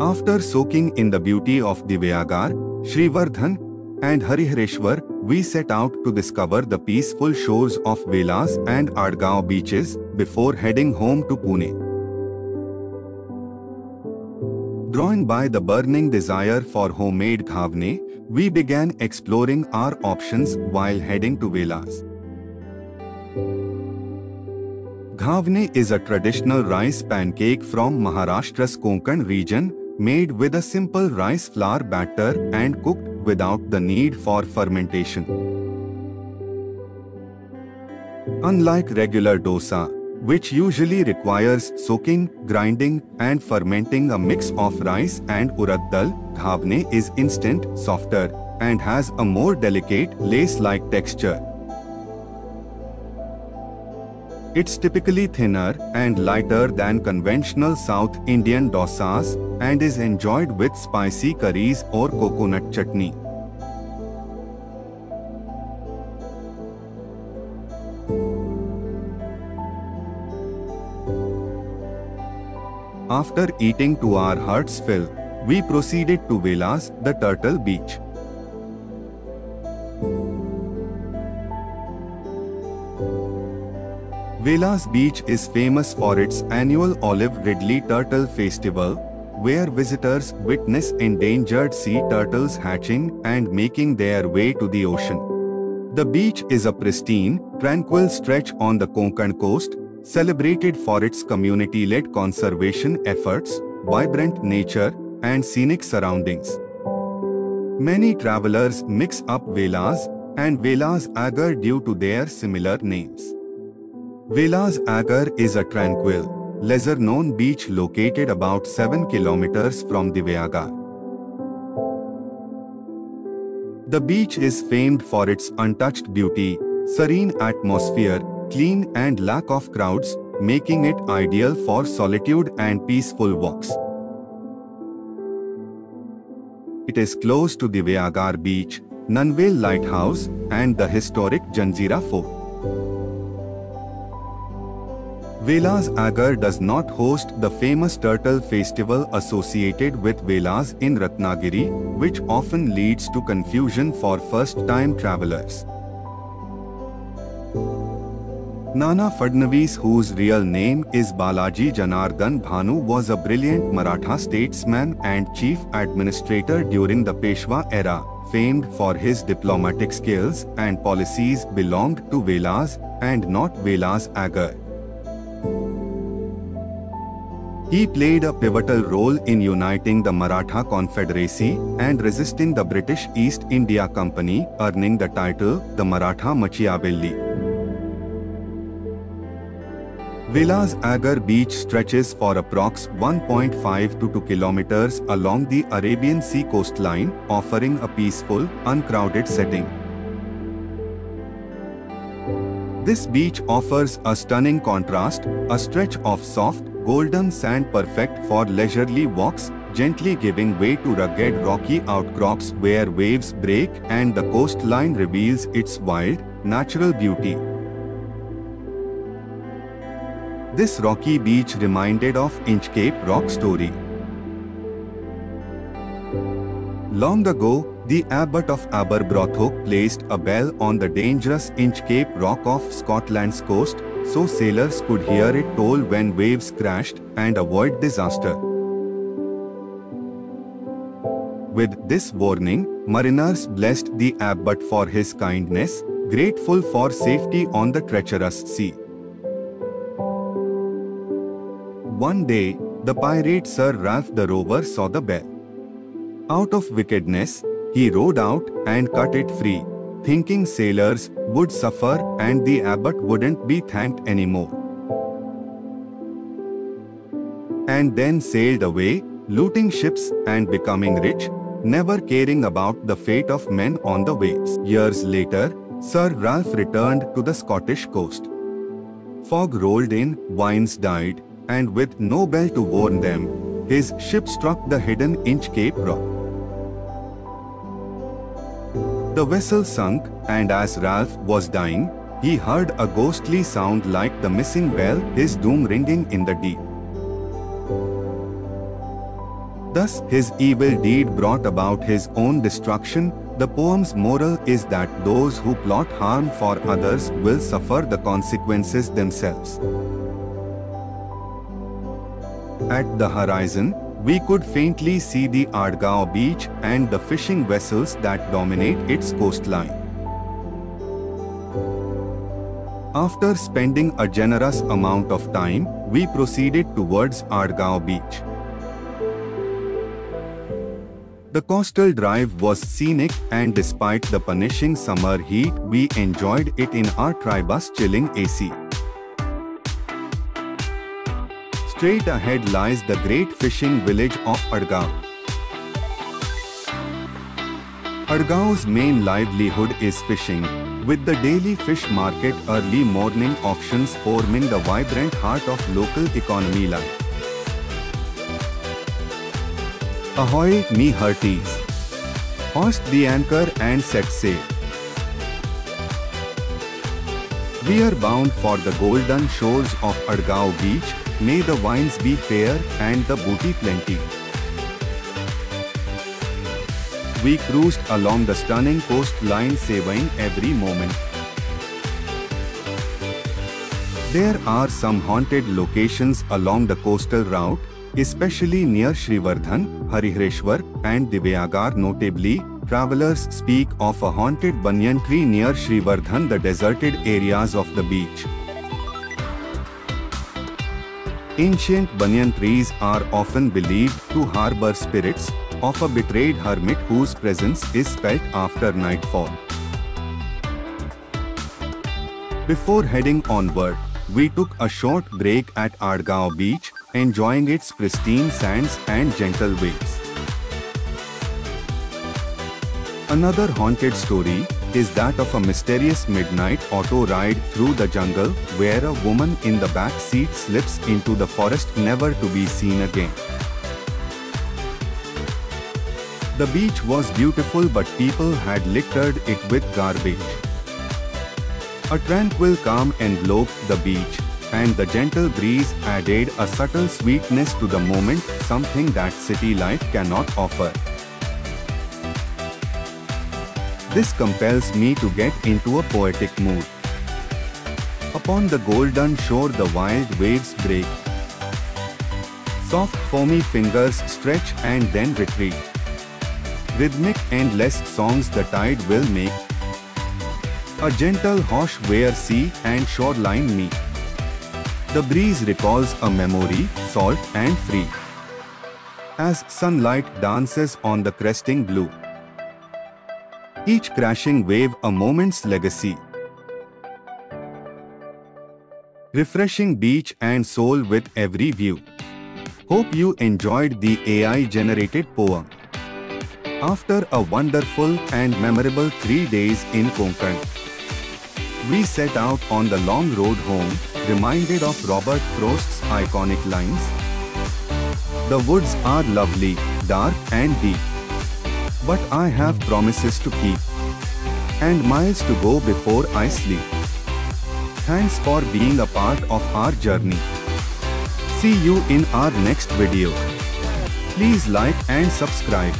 After soaking in the beauty of Divyagar, Srivardhan, and Harihareshwar, we set out to discover the peaceful shores of Velas and Adgaon beaches before heading home to Pune. Drawn by the burning desire for homemade ghavne, we began exploring our options while heading to Velas. Ghavne is a traditional rice pancake from Maharashtra's Konkan region, made with a simple rice flour batter and cooked without the need for fermentation. Unlike regular dosa, which usually requires soaking, grinding, and fermenting a mix of rice and urad dal, ghavne is instant, softer, and has a more delicate, lace-like texture. It's typically thinner and lighter than conventional South Indian dosas and is enjoyed with spicy curries or coconut chutney. After eating to our heart's fill, we proceeded to Velas, the Turtle Beach. Velas Beach is famous for its annual Olive Ridley Turtle Festival, where visitors witness endangered sea turtles hatching and making their way to the ocean. The beach is a pristine, tranquil stretch on the Konkan coast, celebrated for its community-led conservation efforts, vibrant nature, and scenic surroundings. Many travelers mix up Velas and Velas Agar due to their similar names. Velas Agar is a tranquil, lesser-known beach located about 7 kilometers from Divyagar. The beach is famed for its untouched beauty, serene atmosphere, clean and lack of crowds, making it ideal for solitude and peaceful walks. It is close to Divyagar Beach, Nanvel Lighthouse, and the historic Janjira Fort. Velas Agar does not host the famous Turtle Festival associated with Velas in Ratnagiri, which often leads to confusion for first-time travelers. Nana Fadnavis, whose real name is Balaji Janardhan Bhanu, was a brilliant Maratha statesman and chief administrator during the Peshwa era, famed for his diplomatic skills and policies, belonged to Velas and not Velas Agar. He played a pivotal role in uniting the Maratha Confederacy and resisting the British East India Company, earning the title the Maratha Machiavelli. Velas Agar beach stretches for approx 1.5 to 2 kilometers along the Arabian Sea coastline, offering a peaceful, uncrowded setting. This beach offers a stunning contrast, a stretch of soft, golden sand perfect for leisurely walks, gently giving way to rugged rocky outcrops where waves break and the coastline reveals its wild, natural beauty. This rocky beach reminded of Inchcape Rock story. Long ago, the Abbot of Aberbrothock placed a bell on the dangerous Inchcape Rock of Scotland's coast, so sailors could hear it toll when waves crashed and avoid disaster. With this warning, mariners blessed the abbot for his kindness, grateful for safety on the treacherous sea. One day, the pirate Sir Ralph the Rover saw the bell. Out of wickedness, he rowed out and cut it free, thinking sailors would suffer and the abbot wouldn't be thanked anymore. And then sailed away, looting ships and becoming rich, never caring about the fate of men on the waves. Years later, Sir Ralph returned to the Scottish coast. Fog rolled in, vines died, and with no bell to warn them, his ship struck the hidden Inchcape Rock. The vessel sunk, and as Ralph was dying, he heard a ghostly sound like the missing bell, his doom ringing in the deep. Thus, his evil deed brought about his own destruction. The poem's moral is that those who plot harm for others will suffer the consequences themselves. At the horizon, we could faintly see the Adgaon beach and the fishing vessels that dominate its coastline. After spending a generous amount of time, we proceeded towards Adgaon beach. The coastal drive was scenic, and despite the punishing summer heat, we enjoyed it in our tribus chilling AC. Straight ahead lies the great fishing village of Adgaon. Adgaon's main livelihood is fishing, with the daily fish market early morning auctions forming the vibrant heart of local economy life. Ahoy, me hearties! Hoist the anchor and set sail. We are bound for the golden shores of Adgaon beach. May the wines be fair and the booty plenty. We cruised along the stunning coastline, savoring every moment. There are some haunted locations along the coastal route, especially near Srivardhan, Harihreshwar, and Divyagar. Notably, travelers speak of a haunted banyan tree near Srivardhan, the deserted areas of the beach. Ancient banyan trees are often believed to harbor spirits of a betrayed hermit whose presence is felt after nightfall. Before heading onward, we took a short break at Adgaon beach, enjoying its pristine sands and gentle waves. Another haunted story is that of a mysterious midnight auto ride through the jungle where a woman in the back seat slips into the forest, never to be seen again. The beach was beautiful, but people had littered it with garbage. A tranquil calm enveloped the beach, and the gentle breeze added a subtle sweetness to the moment, something that city life cannot offer. This compels me to get into a poetic mood. Upon the golden shore the wild waves break. Soft foamy fingers stretch and then retreat. Rhythmic endless songs the tide will make. A gentle hush where sea and shoreline meet. The breeze recalls a memory, salt and free, as sunlight dances on the cresting blue. Each crashing wave a moment's legacy. Refreshing beach and soul with every view. Hope you enjoyed the AI-generated poem. After a wonderful and memorable 3 days in Konkan, we set out on the long road home, reminded of Robert Frost's iconic lines. The woods are lovely, dark and deep, but I have promises to keep, and miles to go before I sleep. Thanks for being a part of our journey. See you in our next video. Please like and subscribe.